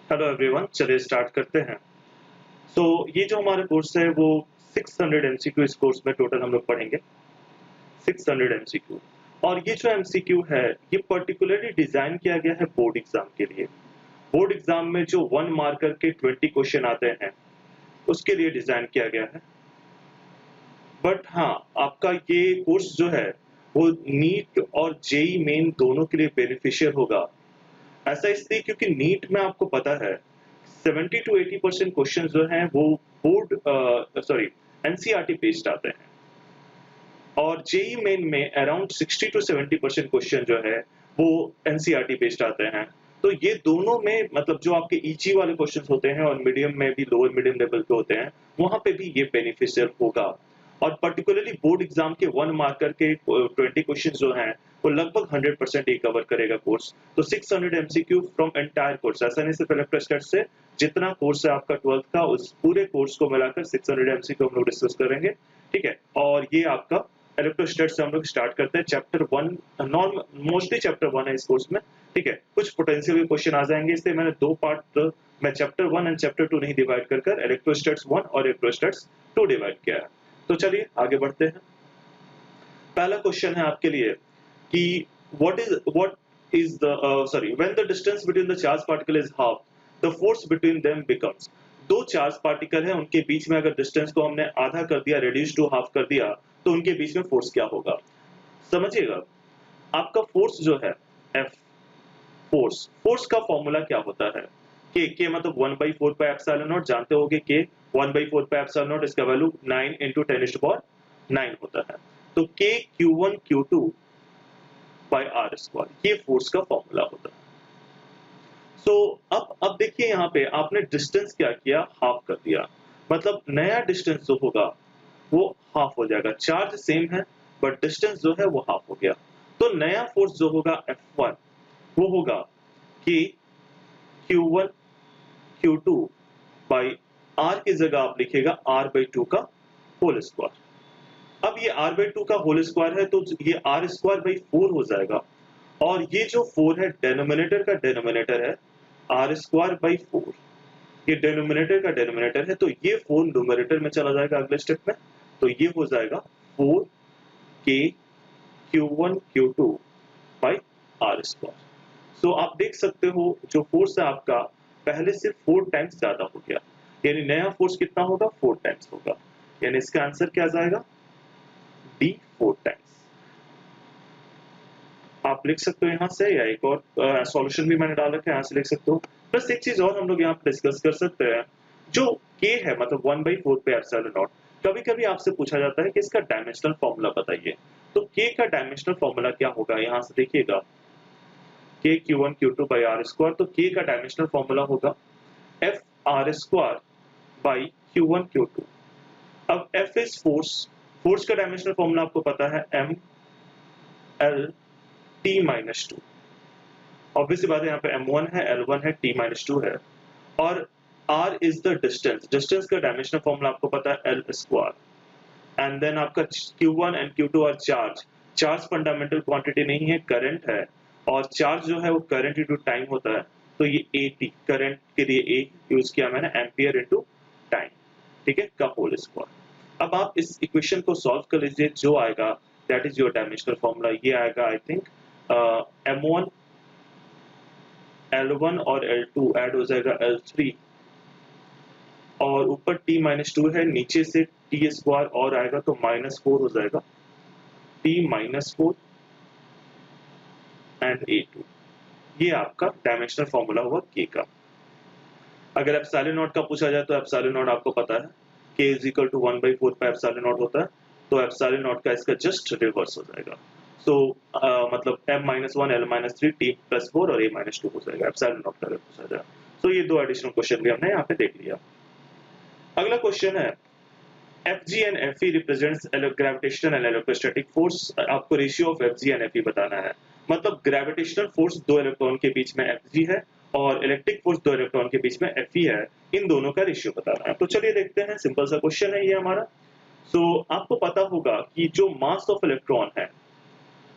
Hello everyone, चलिए start करते हैं। ये जो हमारा कोर्स है वो 600 एमसीक्यू इस कोर्स में टोटल हम लोग पढ़ेंगे। 600 एमसीक्यू। और ये जो एमसीक्यू है ये पर्टिकुलरली डिजाइन किया गया है बोर्ड एग्जाम के लिए। बोर्ड एग्जाम में जो 1 मार्कर के 20 क्वेश्चन आते हैं उसके लिए डिजाइन किया गया है। बट हाँ, आपका ये कोर्स जो है वो नीट और जेई मेन दोनों के लिए बेनिफिशियल होगा। ऐसा इसलिए क्योंकि नीट में आपको पता है 70 to 80% क्वेश्चन जो हैं वो एनसीईआरटी बेस्ड आते हैं और जेई मेन में अराउंड 60 to 70% क्वेश्चन जो है वो एनसीईआरटी बेस्ड आते हैं। तो ये दोनों में मतलब जो आपके ईजी वाले क्वेश्चन होते हैं और मीडियम में भी लोअर मीडियम लेवल के होते हैं वहां पे भी ये बेनिफिशियल होगा। और पर्टिकुलरली बोर्ड एग्जाम के 1 मार्कर के 20 क्वेश्चन जो हैं वो लगभग 100% ये कवर करेगा कोर्स। तो 600 एमसीक्यू फ्रॉम एंटायर कोर्स, ऐसा नहीं सिर्फ इलेक्ट्रोस्टैट से, जितना कोर्स है आपका 12th का उस पूरे कोर्स को मिलाकर 600 एमसीक्यू हम लोग डिस्कस करेंगे। ठीक है, और ये आपका इलेक्ट्रोस्टैट से हम लोग स्टार्ट करते हैं। चैप्टर 1 नॉर्मल मोस्टली चैप्टर 1 है इस कोर्स में। ठीक है, कुछ पोटेंशियल क्वेश्चन आ जाएंगे, इसलिए मैंने दो पार्ट में चैप्टर 1 एंड चैप्टर 2 नहीं डिवाइड कर इलेक्ट्रोस्टैट्स 1 और इलेक्ट्रोस्टैट्स 2 डिवाइड किया है। तो चलिए आगे बढ़ते हैं। पहला क्वेश्चन है आपके लिए कि what is the when the distance between the charged particle is half, the force between them becomes। दो चार्ज पार्टिकल है, उनके बीच में अगर डिस्टेंस को हमने आधा कर दिया, रेड्यूस टू हाफ कर दिया, तो उनके बीच में फोर्स क्या होगा। समझिएगा, आपका फोर्स जो है F, फोर्स का फॉर्मूला क्या होता है। के मतलब 1/4 पाई एप्सिलॉन नॉट, जानते होगे के 1/4 पाई एप्सिलॉन नॉट, इसका वैल्यू 9 × 10⁻9 होता है। तो k Q1 Q2 by r square, ये फोर्स का फॉर्मूला होता है। अब देखिए यहाँ पे आपने डिस्टेंस क्या किया, हाफ कर दिया, मतलब नया डिस्टेंस जो होगा वो हाफ हो जाएगा। चार्ज सेम है बट डिस्टेंस जो है वो हाफ हो गया। तो नया फोर्स जो होगा F1 वो होगा कि Q1 Q2 बाई आर की जगह आप लिखेगा R/2 का होल स्क्वायर। अब ये R/2 का होल स्क्वायर है तो ये R²/4 हो जाएगा। और ये जो 4 है डेनोमिनेटर का डेनोमिनेटर है R²/4, ये डेनोमिनेटर का डेनोमिनेटर है, तो ये 4 न्यूमरेटर में चला जाएगा अगले स्टेप में। तो ये हो जाएगा 4k Q1 Q2 by R²। सो आप देख सकते हो जो फोर्स है आपका पहले से 4 टाइम्स ज्यादा हो गया, यानी नया फोर्स कितना होगा, 4 टाइम्स होगा। यानी इसका आंसर क्या जाएगा, D 4 टाइम्स। आप लिख सकते हो यहाँ से, या एक और सॉल्यूशन भी मैंने डाल रखा है, यहाँ से लिख सकते हो। प्लस एक चीज और हम लोग यहाँ पे डिस्कस कर सकते हैं, जो k है मतलब 1/4 पे एप्सिलॉन नॉट, कभी कभी आपसे पूछा जाता है कि इसका डायमेंशनल फॉर्मूला बताइए। तो k का डायमेंशनल फॉर्मूला क्या होगा, यहाँ से देखिएगा k Q1 Q2 by R²। तो k का डायमेंशनल फॉर्मूला होगा F R² by Q1 Q2। अब F इज फोर्स का डायमेंशनल फॉर्मूला आपको पता है M L T-2। ऑब्वियसली बात है, यहाँ पे M1 है, L1 है, T-2 है। और R इज द डिस्टेंस का डायमेंशनल फॉर्मूला आपको पता है L²। एंड देन आपका Q1 एंड Q2 और चार्ज फंडामेंटल क्वांटिटी नहीं है, करंट है, और चार्ज जो है वो करंट इनटू टाइम होता है। तो ये AT, करंट के लिए A यूज किया मैंने, एम्पियर इनटू टाइम, ठीक है, का होल स्क्वायर। अब आप इस इक्वेशन को सॉल्व कर लीजिए, जो आएगा that is your dimensional formula. ये आएगा आई थिंक M1 L1 और L2 ऐड हो जाएगा L3, और ऊपर T-2 है, नीचे से T² और आएगा तो -4 हो जाएगा, T-4 एंड A2। ये आपका डायमेंशनल फॉर्मूला हुआ K का। अगर एप्सिलॉन नॉट का पूछा जाए तो एप्सिलॉन नॉट आपको पता है K = 1/4 पे एप्सिलॉन नॉट होता है, तो एप्सिलॉन नॉट का इसका जस्ट रिवर्स हो जाएगा। मतलब M-1 L-3 T+4 और A-2 हो जाएगा एप्सिलॉन नॉट का पूछा जाए। तो ये दो एडिशनल क्वेश्चन भी हमने यहाँ पे देख लिया। अगला क्वेश्चन है Fg and Fe represents gravitational and electrostatic force. आपको ratio of Fg and Fe बताना है, मतलब ग्रेविटेशनल फोर्स 2 इलेक्ट्रॉन के बीच में Fg है और इलेक्ट्रिक फोर्स 2 इलेक्ट्रॉन के बीच में Fe है, इन दोनों का रेशियो बताना है। तो चलिए देखते हैं, सिंपल सा क्वेश्चन है ये हमारा। आपको पता होगा कि जो मास ऑफ इलेक्ट्रॉन है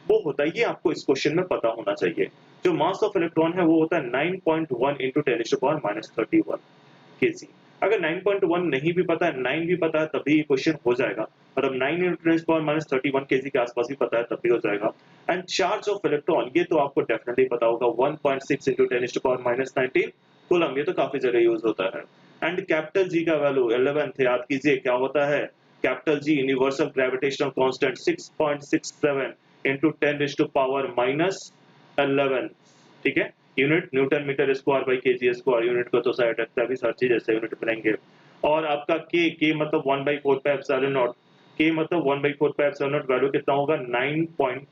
वो होता है, ये आपको इस क्वेश्चन में पता होना चाहिए, जो मास ऑफ इलेक्ट्रॉन है वो होता है 9.1 into 10⁻31 kg। अगर 9.1 नहीं भी पता है, 9 भी पता है, तभी ये क्वेश्चन हो जाएगा। मतलब 9 into 10⁻31 kg के आसपास भी पता है तब भी हो जाएगा। एंड चार्ज ऑफ इलेक्ट्रॉन, ये तो आपको डेफिनेटली पता होगा, 1.6 into 10⁻19 कूलम, ये तो काफी जगह यूज होता है। एंड कैपिटल जी का वैल्यू 11 थे, याद कीजिए क्या होता है। Capital G universal gravitational constant 6.67 into 10⁻11, ठीक है। Unit newton metre square by KG square, unit को तो साइड रखता है, अभी हर चीज ऐसे यूनिट बनाएंगे। और आपका के मतलब 1/4 पाई एप्सिलॉन नॉट, के मतलब 1/4 पाई एप्सिलॉन नॉट, वैल्यू कितना होगा 9 point,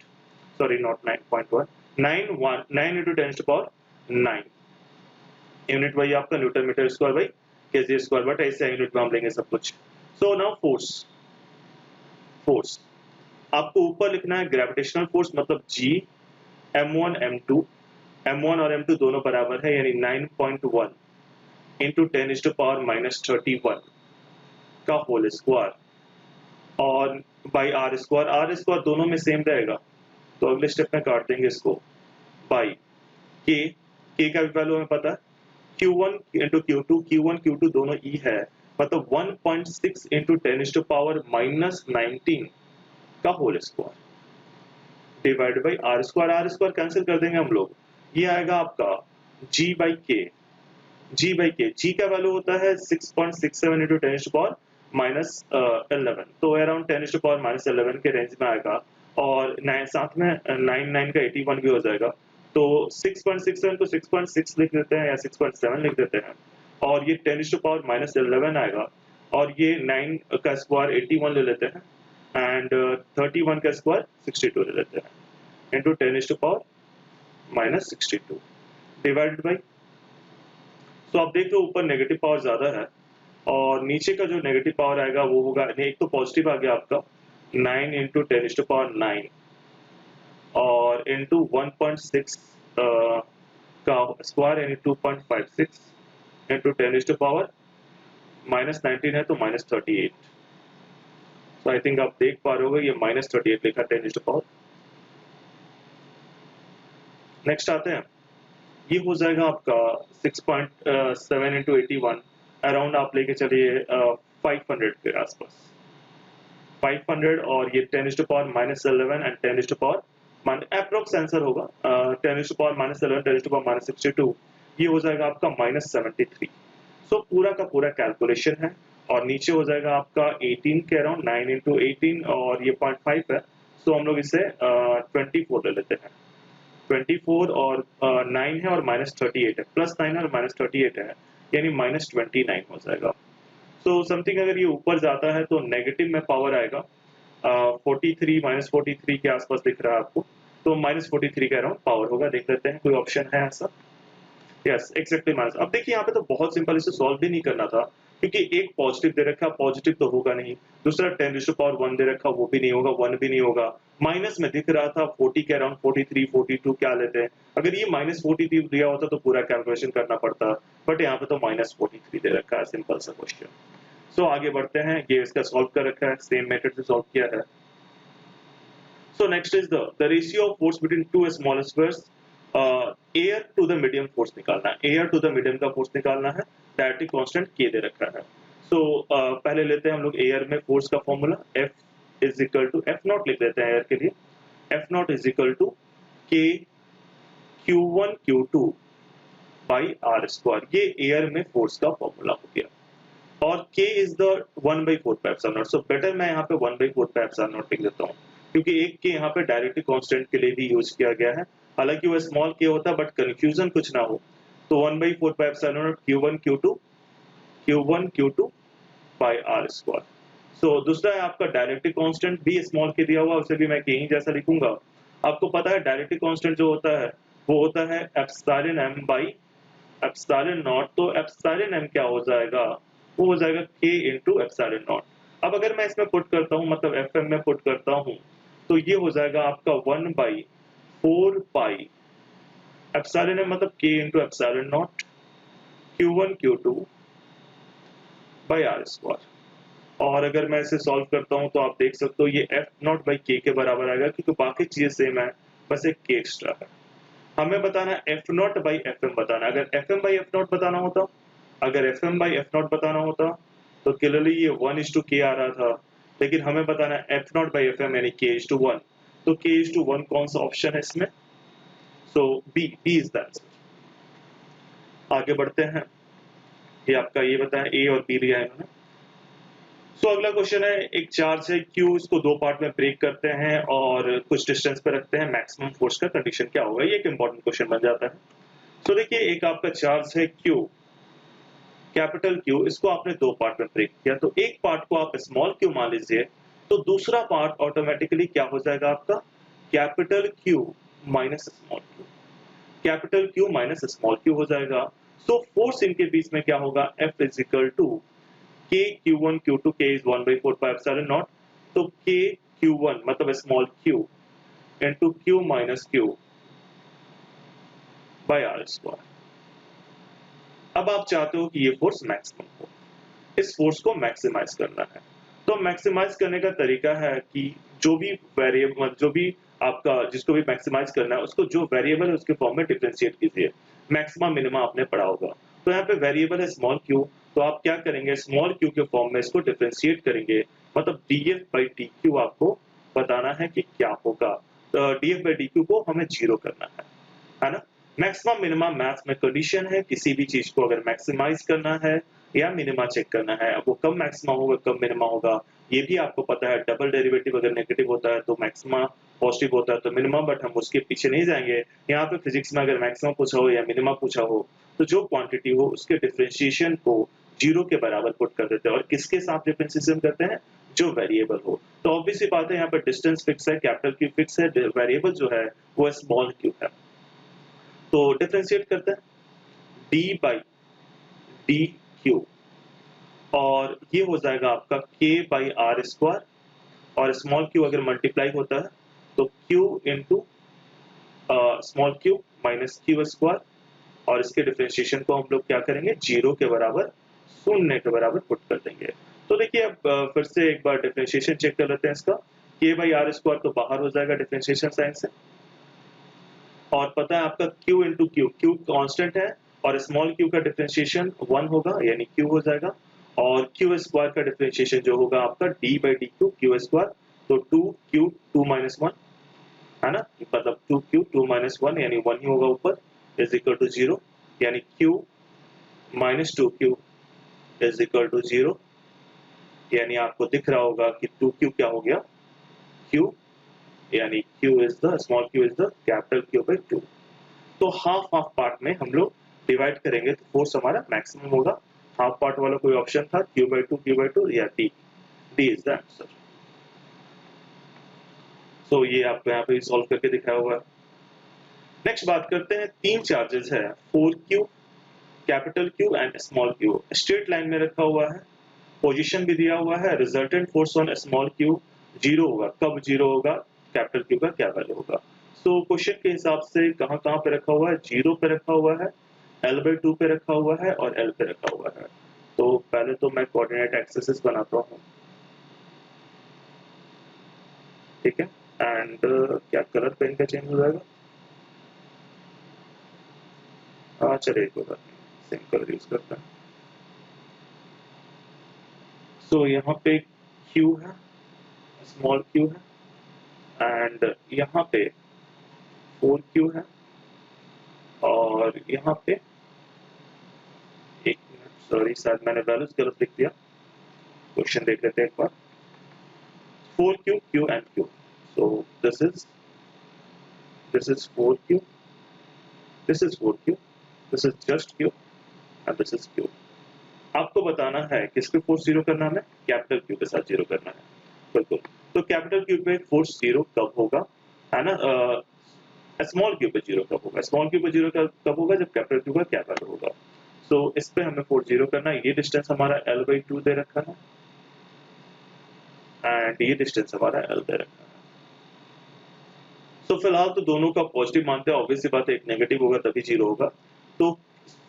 sorry not 9.1, 9 into 10⁻9, unit वही आपका newton metre square by KG square, but ऐसे यूनिट में हम लेंगे सब कुछ। सो नाउ फोर्स, फोर्स आपको ऊपर लिखना है ग्रेविटेशनल फोर्स, मतलब G, M1 M2, M1 और M2 दोनों बराबर है, यानी 9.1 into 10⁻31 का होल स्क्वायर, और बाई आर स्क्वायर दोनों में सेम रहेगा, तो अगले स्टेप में काट देंगे इसको, बाई के का भी वैल्यू हमें पता है, Q1 into Q2, Q1 Q2 दोनों E है, मतलब 1.6 into 10⁻19 का whole square divide by r square cancel कर देंगे हम लोग, ये आएगा आपका G बाई के, G का वैल्यू होता है 6.67 into 10⁻11, तो अराउंड 10⁻11 के रेंज में आएगा। और साथ में 9 का 81 भी हो जाएगा, तो 6.67 को 6.6 लिख देते हैं या 6.7 लिख देते हैं, और ये 10⁻11 आएगा, और ये 9 का स्क्वायर 81 ले लेते हैं, एंड 31 का स्क्वायर 62 ले लेते हैं, इंटू 10⁻62 डिवाइडेड बाई, तो आप देख लो ऊपर नेगेटिव पावर ज्यादा है, और नीचे का जो नेगेटिव पावर आएगा वो होगा, एक तो पॉजिटिव आ गया आपका 9 into 10⁻9 और इंटू 1.6 का स्क्वायर यानी 2.56 इंटू 10⁻19 है तो -38। तो आई थिंक आप देख पा रहे होगे ये -38 लिखा 10⁻। नेक्स्ट आते हैं, ये हो जाएगा आपका 6.7 into 81, अराउंड आप लेके चलिए 500 के आसपास, 500, और ये 10⁻11 एंड 10⁻, अप्रोक्स आंसर होगा 10⁻11 10⁻62, ये हो जाएगा आपका -73। सो पूरा का पूरा कैलकुलेशन है, और नीचे हो जाएगा आपका 18 के अराउंड, 9 into 18, और ये 0.5 है, सो हम लोग इसे 24 ले लेते हैं, 24 और 9 है और -38 है, +9 है और -38 है, यानी -29 हो जाएगा। सो समथिंग अगर ये ऊपर जाता है तो नेगेटिव में पावर आएगा, 43 -43 के आसपास दिख रहा है आपको, तो -43 के अराउंड पावर होगा। देख लेते हैं कोई ऑप्शन है ऐसा, यस एक्जेक्टली माइनस। अब देखिए यहाँ पे तो बहुत सिंपल, इसे सॉल्व भी नहीं करना था, क्योंकि एक पॉजिटिव दे रखा, पॉजिटिव तो होगा नहीं, दूसरा 10⁻1 दे रखा, वो भी नहीं होगा, 1 भी नहीं होगा, माइनस में दिख रहा था 40 के अराउंड, 43 42 क्या लेते हैं, अगर ये -43 दिया होता तो पूरा कैलकुलेशन करना पड़ता, बट यहाँ पे तो -43 दे रखा है, सिंपल सा क्वेश्चन। सो आगे बढ़ते हैं, ये इसका सॉल्व कर रखा है, सेम मेथड से सॉल्व किया है। So next is the ratio of force between two small squares, air to the medium force निकालना है, एयर टू द मीडियम का फोर्स निकालना है, डायरेक्टली कांस्टेंट के दे रखा है। सो पहले लेते हैं हम लोग एयर में फोर्स का formula, F is equal to F0 लिख देते हैं एयर के लिए, F0 is equal to k Q1 Q2 by r square, ये एयर में फोर्स का फॉर्मूला हो गया, और k is the 1/4 pi epsilon naught, so better मैं यहाँ पे 1/4 पाई एप्सिलॉन नॉट लिख देता हूँ, क्योंकि एक के यहाँ पे डायरेक्टली कांस्टेंट के लिए भी यूज किया गया है, हालांकि वो स्मॉल के होता बट कंफ्यूजन कुछ ना हो, तो 1/4 pi epsilon not Q1 Q2 by r square. So दूसरा है आपका डायरेक्टली कांस्टेंट, भी स्मॉल के दिया हुआ, उसे भी मैं के ही जैसा लिखूंगा। आपको पता है डायरेक्टली कांस्टेंट जो होता है वो होता है epsilon m by epsilon not, तो एप्सिलॉन m क्या हो जाएगा, वो हो जाएगा k इंटू एप्सिलॉन नॉट। अब अगर मैं इसमें पुट करता हूँ, मतलब fm में पुट करता हूँ, तो ये हो जाएगा आपका 1/4 पाई एप्सिलॉन m मतलब k into epsilon not Q1 Q2 by r square. और अगर मैं इसे सॉल्व करता हूँ तो आप देख सकते हो ये F0 बाई k के बराबर आएगा, क्योंकि बाकी चीजें सेम है, बस एक k एक्स्ट्रा है। हमें बताना F naught by F M बताना। अगर F M by F naught बताना होता, अगर F M by F naught बताना होता तो क्लियरली ये 1:k आ रहा था, लेकिन हमें बताना F naught by F M यानी k:1। तो k:1 कौन सा ऑप्शन है इसमें? So B is the answer. आगे बढ़ते हैं, ये आपका ये बताया ए और बी दिया है इन्होंने। सो अगला क्वेश्चन है, एक चार्ज है Q, इसको दो पार्ट में ब्रेक करते हैं और कुछ डिस्टेंस पे रखते हैं, मैक्सिमम फोर्स का कंडीशन क्या होगा? ये एक इंपॉर्टेंट क्वेश्चन बन जाता है। सो देखिए, एक आपका चार्ज है Q, कैपिटल Q, इसको आपने दो पार्ट में ब्रेक किया, तो एक पार्ट को आप स्मॉल q मान लीजिए, तो दूसरा पार्ट ऑटोमेटिकली क्या हो जाएगा आपका? Capital Q minus small q, capital Q minus small q हो जाएगा। सो फोर्स इनके बीच में क्या होगा? F is equal to k q1 q2, k is 1/4 pi epsilon naught, तो k q1 मतलब small q into q minus q by r square. अब आप चाहते हो कि ये फोर्स मैक्सिमम हो, इस फोर्स को मैक्सिमाइज करना है। तो मैक्सिमाइज करने का तरीका है कि जो भी वेरिएबल, जो भी आपका जिसको भी मैक्सिमाइज करना है, उसको जो वेरिएबल है उसके फॉर्म में डिफरेंशिएट कीजिए। मैक्सिमम मिनिमम आपने पढ़ा होगा, तो यहाँ पे वेरिएबल है स्मॉल q, तो आप क्या करेंगे? स्मॉल q के फॉर्म में इसको डिफरेंशिएट करेंगे, मतलब df by dq आपको बताना है कि क्या होगा। तो df by dq को हमें 0 करना है ना? मैक्सिमम मिनिमम मैथ्स में कंडीशन है, किसी भी चीज को अगर मैक्सिमाइज करना है या मिनिमा चेक करना है, अब वो कब मैक्सिमा होगा कब मिनिमा होगा ये भी आपको पता है। डबल डेरिवेटिव अगर नेगेटिव होता है तो मैक्सिमा, पॉजिटिव होता है तो मिनिमम, बट हम उसके पीछे नहीं जाएंगे। यहाँ पे फिजिक्स में अगर मैक्सिमम पूछा हो या मिनिमा पूछा हो, तो जो क्वांटिटी हो उसके डिफरेंशिएशन को 0 के बराबर पुट कर देते हैं, और किसके साथ डिफरेंशिएशन करते हैं? जो वेरिएबल हो। तो ऑब्वियसली बात है, यहाँ पर डिस्टेंस फिक्स है, कैपिटल Q फिक्स है, वेरिएबल जो है वो स्मॉल q है। तो डिफरेंशिएट करते हैं d by dq, और ये हो जाएगा आपका k by r स्क्वायर, और स्मॉल q अगर मल्टीप्लाई होता है तो q into small q minus q square, और इसके डिफरेंशिएशन को हम लोग क्या करेंगे? 0 के बराबर, शून्य के बराबर पुट कर देंगे। तो देखिए, अब फिर से एक बार डिफरेंशिएशन चेक कर लेते हैं इसका। k by r स्क्वायर तो बाहर हो जाएगा डिफरेंशिएशन साइन से, और पता है आपका q इंटू q कांस्टेंट है, और स्मॉल q का डिफरेंशिएशन 1 होगा यानी q हो जाएगा, और q स्क्वायर का डिफरेंशिएशन जो होगा आपका d by dq q square, तो 2q 2 माइनस 1 है ना, मतलब 2q 2 माइनस 1 यानी 1 ही होगा ऊपर, इज इक्वल टू 0, यानी q minus 2q is equal to 0, यानी आपको दिख रहा होगा कि 2q क्या हो गया? q, यानी q is the small q is the capital Q by 2। तो हाफ हाफ पार्ट में हम लोग डिवाइड करेंगे तो फोर्स हमारा मैक्सिमम होगा। हाफ पार्ट वाला कोई ऑप्शन था q/2 या d इज द आंसर। सो ये आपको यहाँ पे सॉल्व करके दिखाया हुआ है। नेक्स्ट बात करते हैं, तीन चार्जेस है 4q, capital Q and small q, straight line में रखा हुआ है, पोजीशन भी दिया हुआ है, resultant force on small q 0 होगा। कब 0 होगा? कैपिटल Q का क्या वैल्यू होगा? सो क्वेश्चन के हिसाब से कहाँ कहाँ पे रखा हुआ है? 0 पे रखा हुआ है, L/2 पे रखा हुआ है, और L पे रखा हुआ है। तो पहले तो मैं कोऑर्डिनेट एक्सिस बनाता हूँ, ठीक है, एंड क्या कलर पेन का चेंज हो जाएगा? हाँ चलिए, कोई बात नहीं, सेम कलर यूज करते हैं। सो यहाँ पे Q है, स्मॉल q है, एंड यहाँ पे 4q है, और यहाँ पे एक मिनट, सॉरी शायद मैंने वैल्यूज गलत लिख दिया, क्वेश्चन देख लेते हैं एक बार। 4q q and q, so this is 4q, this is 4q, this is just q and this is q। आपको बताना है किसके फोर्स 0 करना है? कैपिटल Q के साथ 0 करना है, बिल्कुल। तो कैपिटल Q पे फोर्स 0 कब होगा, है ना? स्मॉल q पे 0 कब होगा? स्मॉल q पे 0 कब होगा? जब कैपिटल Q का क्या वैल्यू होगा। सो इस पे हमें फोर्स 0 करना है। ये डिस्टेंस हमारा L/2 दे रखा है, एंड ये डिस्टेंस हमारा L दे रखा है। तो फिलहाल तो दोनों का पॉजिटिव मानते हैं, ऑब्वियस सी बात है, एक नेगेटिव होगा तभी 0 होगा। तो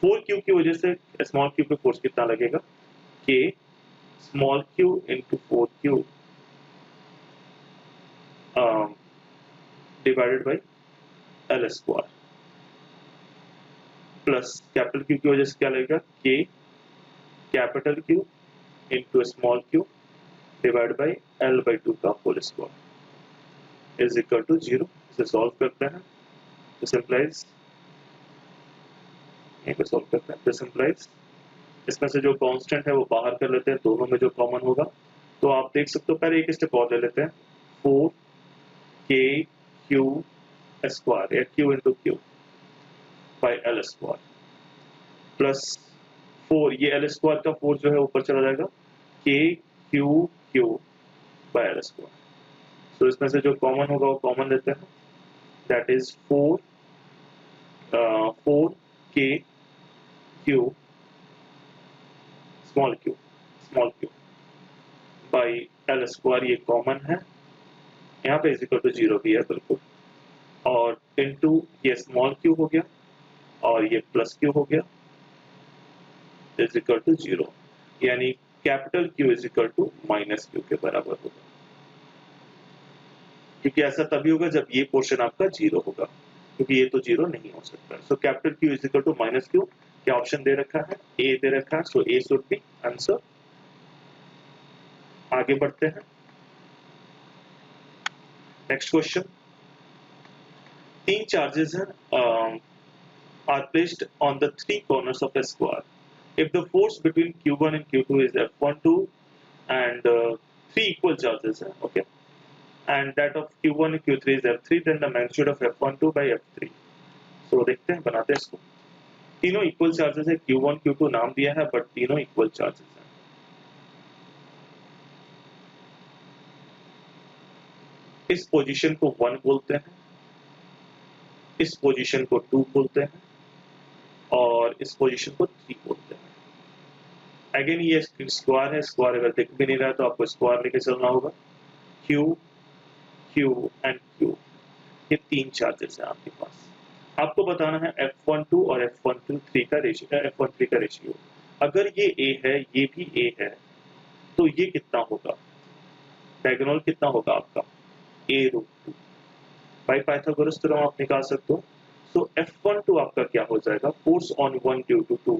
4q की वजह से स्मॉल q पे फोर्स कितना लगेगा? k small q into 4q divided by L square. Plus capital Q की वजह से क्या लगेगा k capital Q into small q divide by L by 2 का whole square is equal to 0। इसे सॉल्व करते हैं, दिस इम्प्लाइज यहीं पे सॉल्व करते हैं, दिस इम्प्लाइज इसमें से जो कांस्टेंट है वो बाहर कर लेते हैं, दोनों में जो कॉमन होगा तो आप देख सकते हो। पहले एक स्टेप और ले लेते हैं, 4 के क्यू स्क्वायर या Q into Q by L square plus 4, ये एल स्क्वायर का 4 जो है ऊपर चला जाएगा, के Q Q by L square. तो इसमें से जो कॉमन होगा वो कॉमन लेते हैं, दैट इज 4 के Q small Q by L square, ये कॉमन है यहाँ पे, इज इक्वल टू 0 भी है बिल्कुल, और इनटू ये स्मॉल क्यू हो गया और ये प्लस क्यू हो गया इज इक्वल टू 0, यानी capital Q is equal to minus q के बराबर होगा, क्योंकि ऐसा तभी होगा जब ये पोर्शन आपका 0 होगा, क्योंकि ये तो 0 नहीं हो सकता। So capital Q is equal to minus q, क्या ऑप्शन दे रखा है, ए दे रखा है, so A should be answer. आगे बढ़ते हैं, नेक्स्ट क्वेश्चन। 3 चार्जेस हैं are placed on the 3 corners of a square. If the force between Q1 and Q2 is F12 and 3 equal charges, okay, and that of Q1 and Q3 is F3, then the magnitude of F12 by F3. So देखते हैं, बनाते हैं इसको। तीनों equal charges है, Q1 Q2 नाम दिया है बट तीनों इक्वल चार्जेस हैं। इस पोजीशन को 1 बोलते हैं, इस पोजीशन को 2 बोलते हैं और इस पोजीशन को 3 बोलते हैं। अगेन ये स्क्वायर है, स्क्वायर अगर दिख भी नहीं रहा है तो आपको स्क्वायर लेके चलना होगा। Q, Q एंड Q, ये 3 चार्जेस हैं आपके पास। आपको बताना है F12 और F13 का रेशियो। अगर ये A है, ये भी A है, तो ये कितना होगा, डायगोनल कितना होगा आपका A√2। बाई पाइथागोरस थ्योरम आप निकाल सकते हो। सो F12 आपका क्या हो जाएगा, force on 1 due to 2,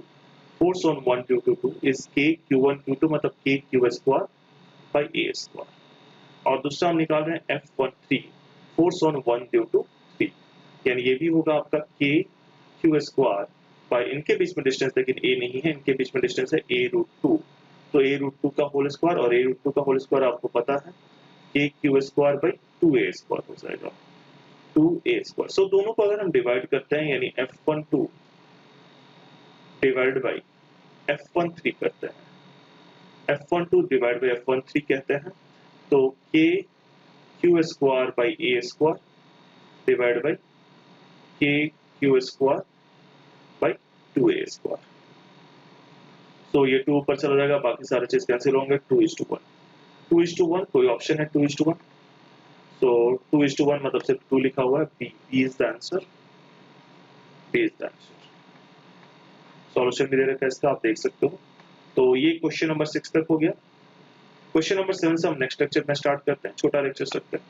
force on 1 due to 2 is K Q1 Q2 मतलब K Q square by A square. और दूसरा हम निकाल रहे हैं F13, force on 1 due to 3, यानी ये भी होगा आपका K Q स्क्वायर बाई, इनके बीच में डिस्टेंस लेकिन A नहीं है, इनके बीच में डिस्टेंस है A√2, तो A√2 का होल स्क्वायर, और A√2 का होल स्क्वायर आपको पता है K Q square by 2A square हो जाएगा, 2A स्क्वायर। सो दोनों को अगर हम डिवाइड करते हैं, यानी F12 डिवाइड बाई F13 करते हैं, F12 डिवाइड बाई F13 कहते हैं, तो K Q square by A square divide by K Q square by 2A square. तो ये 2 ऊपर चला जाएगा, बाकी सारे चीज कैंसिल होंगे, 2:1, 2:1 कोई ऑप्शन है 2:1, so 2:1 मतलब सिर्फ 2 लिखा हुआ है, B is the answer, B is the answer। Solution भी दे रखा है इसका, आप देख सकते हो। तो ये क्वेश्चन नंबर 6 तक हो गया। क्वेश्चन नंबर 7 से हम नेक्स्ट लेक्चर में स्टार्ट करते हैं, छोटा लेक्चर रखते हैं।